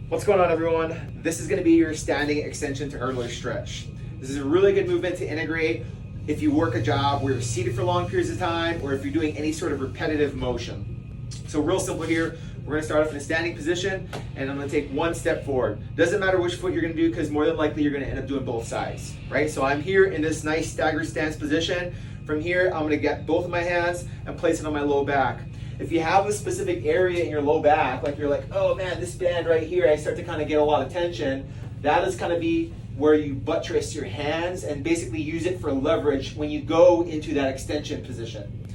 What's going on, everyone? This is going to be your standing extension to hurdler stretch. This is a really good movement to integrate if you work a job where you're seated for long periods of time or if you're doing any sort of repetitive motion. So real simple here, we're going to start off in a standing position and I'm going to take one step forward. Doesn't matter which foot you're going to do because more than likely you're going to end up doing both sides, right? So I'm here in this nice staggered stance position. From here, I'm going to get both of my hands and place it on my low back. If you have a specific area in your low back, like you're like, oh man, this band right here, I start to kind of get a lot of tension, that is going to be where you buttress your hands and basically use it for leverage when you go into that extension position.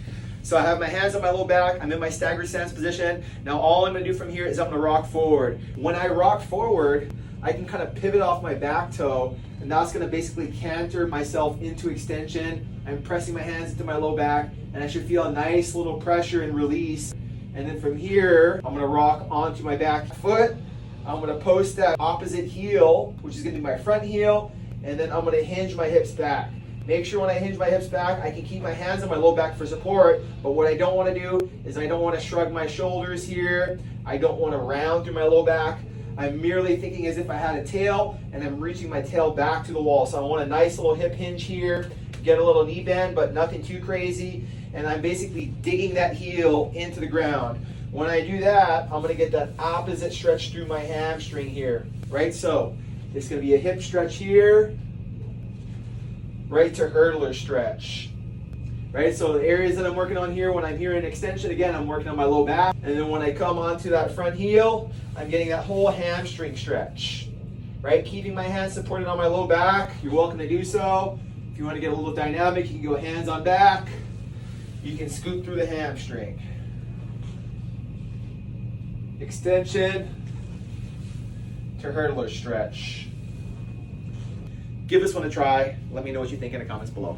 So I have my hands on my low back, I'm in my staggered stance position. Now all I'm going to do from here is I'm going to rock forward. When I rock forward, I can kind of pivot off my back toe, and that's going to basically canter myself into extension. I'm pressing my hands into my low back, and I should feel a nice little pressure and release. And then from here, I'm going to rock onto my back foot. I'm going to post that opposite heel, which is going to be my front heel, and then I'm going to hinge my hips back. Make sure when I hinge my hips back, I can keep my hands on my low back for support, but what I don't want to do is I don't want to shrug my shoulders here. I don't want to round through my low back. I'm merely thinking as if I had a tail and I'm reaching my tail back to the wall. So I want a nice little hip hinge here, get a little knee bend, but nothing too crazy. And I'm basically digging that heel into the ground. When I do that, I'm gonna get that opposite stretch through my hamstring here, right? So it's gonna be a hip stretch here, right to hurdler stretch. Right, so the areas that I'm working on here, when I'm here in extension, again, I'm working on my low back. And then when I come onto that front heel, I'm getting that whole hamstring stretch. Right, keeping my hands supported on my low back. You're welcome to do so. If you want to get a little dynamic, you can go hands on back. You can scoop through the hamstring. Extension to hurdler stretch. Give this one a try. Let me know what you think in the comments below.